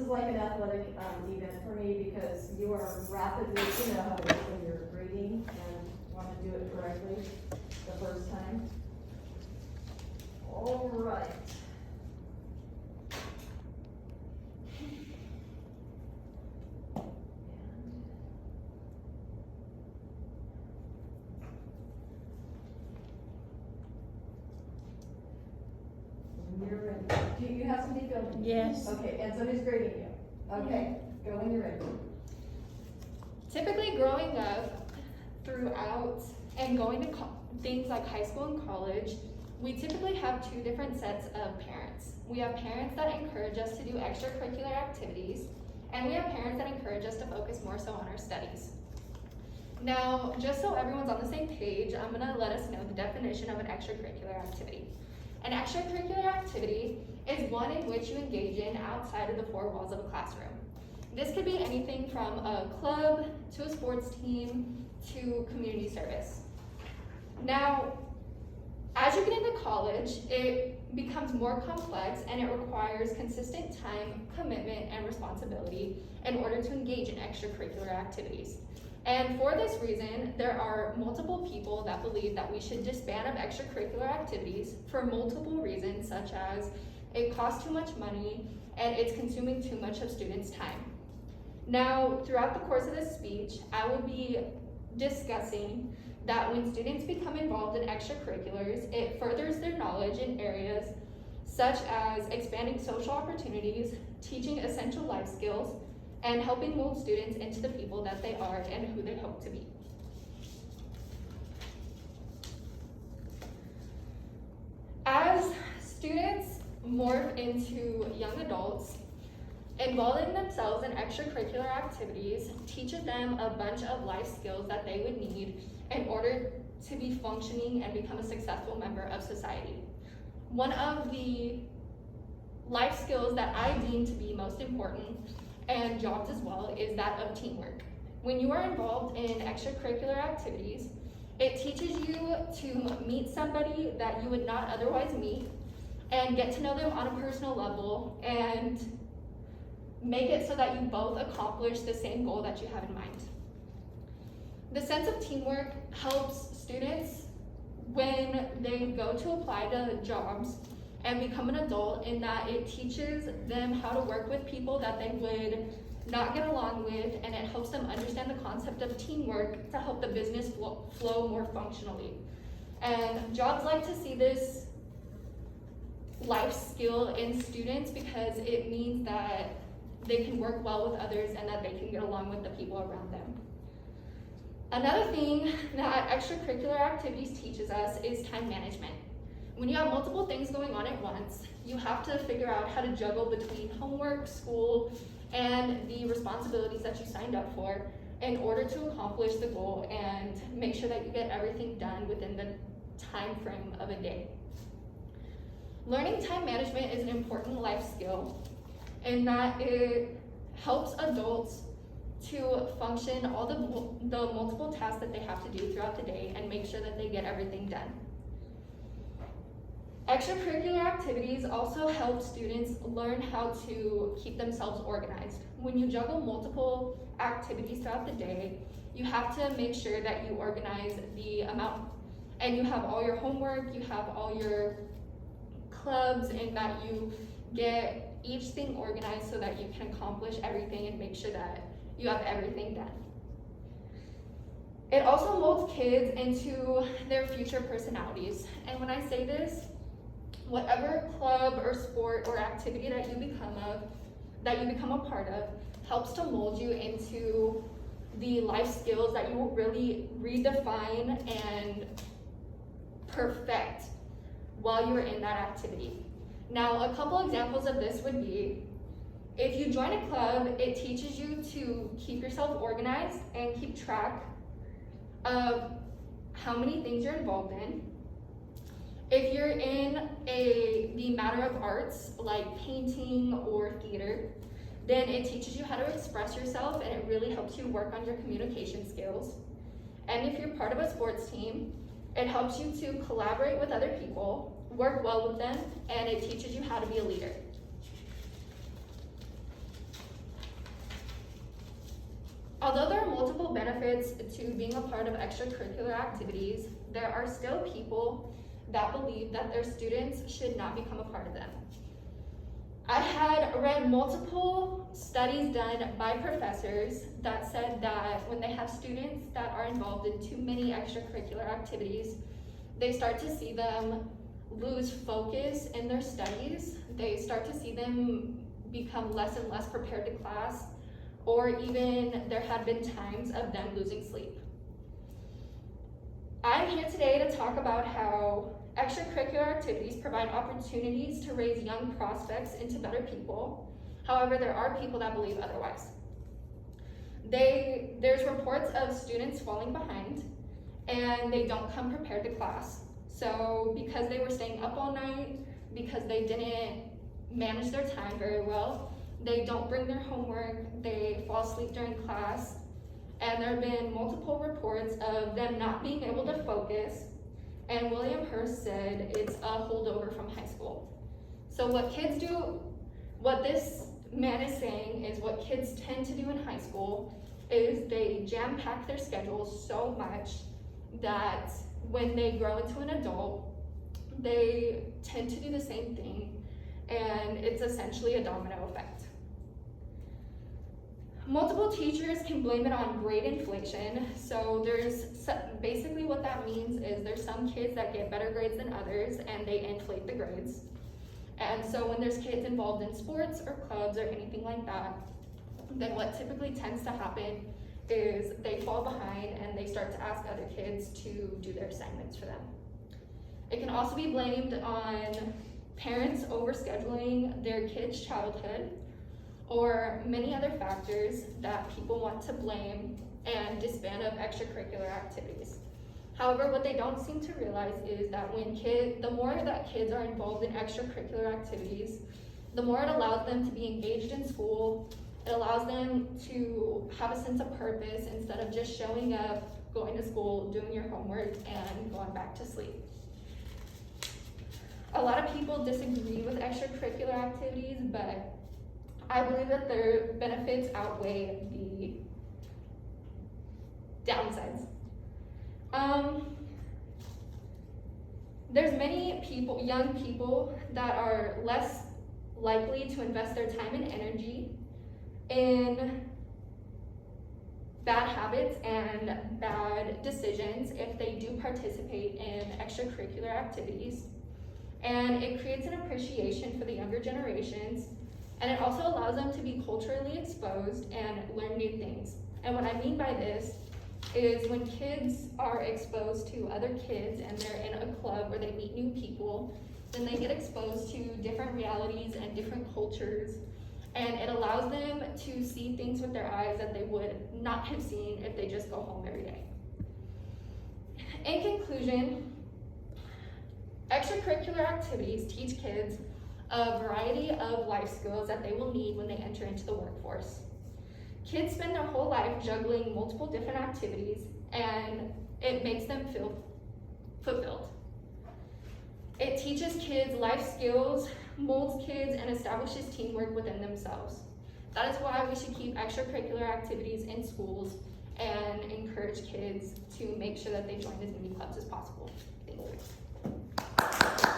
like an athletic event for me because you are rapidly, you know how it is when you're grading and want to do it correctly the first time. All right. When you're ready. Do you have somebody filming? Yes. Okay, and somebody's grading you. Okay, go when you're ready. Typically growing up throughout and going to things like high school and college, we typically have two different sets of parents. We have parents that encourage us to do extracurricular activities, and we have parents that encourage us to focus more so on our studies. Now, just so everyone's on the same page, I'm gonna let us know the definition of an extracurricular activity. An extracurricular activity is one in which you engage in outside of the four walls of a classroom. This could be anything from a club, to a sports team, to community service. Now, as you get into college, it becomes more complex and it requires consistent time, commitment, and responsibility in order to engage in extracurricular activities. And for this reason, there are multiple people that believe that we should disband of extracurricular activities for multiple reasons, such as it costs too much money and it's consuming too much of students' time. Now, throughout the course of this speech, I will be discussing that when students become involved in extracurriculars, it furthers their knowledge in areas such as expanding social opportunities, teaching essential life skills, and helping mold students into the people that they are and who they hope to be. As students morph into young adults, involving themselves in extracurricular activities teaches them a bunch of life skills that they would need in order to be functioning and become a successful member of society. One of the life skills that I deem to be most important, and jobs as well, is that of teamwork. When you are involved in extracurricular activities, it teaches you to meet somebody that you would not otherwise meet and get to know them on a personal level and make it so that you both accomplish the same goal that you have in mind. The sense of teamwork helps students when they go to apply to jobs and become an adult, in that it teaches them how to work with people that they would not get along with, and it helps them understand the concept of teamwork to help the business flow more functionally. And jobs like to see this life skill in students because it means that they can work well with others and that they can get along with the people around them. Another thing that extracurricular activities teaches us is time management. When you have multiple things going on at once, you have to figure out how to juggle between homework, school, and the responsibilities that you signed up for in order to accomplish the goal and make sure that you get everything done within the time frame of a day. Learning time management is an important life skill in that it helps adults to function all the multiple tasks that they have to do throughout the day and make sure that they get everything done. Extracurricular activities also help students learn how to keep themselves organized. When you juggle multiple activities throughout the day, you have to make sure that you organize the amount, and you have all your homework, you have all your clubs, and that you get each thing organized so that you can accomplish everything and make sure that you have everything done. It also molds kids into their future personalities. And when I say this, whatever club or sport or activity that you become a part of helps to mold you into the life skills that you will really redefine and perfect while you're in that activity. Now, a couple examples of this would be, if you join a club, it teaches you to keep yourself organized and keep track of how many things you're involved in. If you're in the matter of arts, like painting or theater, then it teaches you how to express yourself and it really helps you work on your communication skills. And if you're part of a sports team, it helps you to collaborate with other people, work well with them, and it teaches you how to be a leader. Although there are multiple benefits to being a part of extracurricular activities, there are still people that believe that their students should not become a part of them. I had read multiple studies done by professors that said that when they have students that are involved in too many extracurricular activities, they start to see them lose focus in their studies. They start to see them become less and less prepared to class, or even there had been times of them losing sleep. I'm here today to talk about how extracurricular activities provide opportunities to raise young prospects into better people. However, there are people that believe otherwise. There's reports of students falling behind and they don't come prepared to class. So because they were staying up all night, because they didn't manage their time very well, they don't bring their homework, they fall asleep during class, and there have been multiple reports of them not being able to focus, and William Hurst said it's a holdover from high school. So what kids do, what this man is saying is what kids tend to do in high school is they jam-pack their schedules so much that when they grow into an adult, they tend to do the same thing, and it's essentially a domino effect. Multiple teachers can blame it on grade inflation. So basically what that means is there's some kids that get better grades than others and they inflate the grades. And so when there's kids involved in sports or clubs or anything like that, then what typically tends to happen is they fall behind and they start to ask other kids to do their assignments for them. It can also be blamed on parents overscheduling their kids' childhood, or many other factors that people want to blame and disband of extracurricular activities. However, what they don't seem to realize is that the more that kids are involved in extracurricular activities, the more it allows them to be engaged in school. It allows them to have a sense of purpose instead of just showing up, going to school, doing your homework, and going back to sleep. A lot of people disagree with extracurricular activities, but I believe that their benefits outweigh the downsides. There's many people, young people, that are less likely to invest their time and energy in bad habits and bad decisions if they do participate in extracurricular activities. And it creates an appreciation for the younger generations. And it also allows them to be culturally exposed and learn new things. And what I mean by this is when kids are exposed to other kids and they're in a club where they meet new people, then they get exposed to different realities and different cultures. And it allows them to see things with their eyes that they would not have seen if they just go home every day. In conclusion, extracurricular activities teach kids a variety of life skills that they will need when they enter into the workforce. Kids spend their whole life juggling multiple different activities, and it makes them feel fulfilled. It teaches kids life skills, molds kids, and establishes teamwork within themselves. That is why we should keep extracurricular activities in schools and encourage kids to make sure that they join as many clubs as possible. Thank you.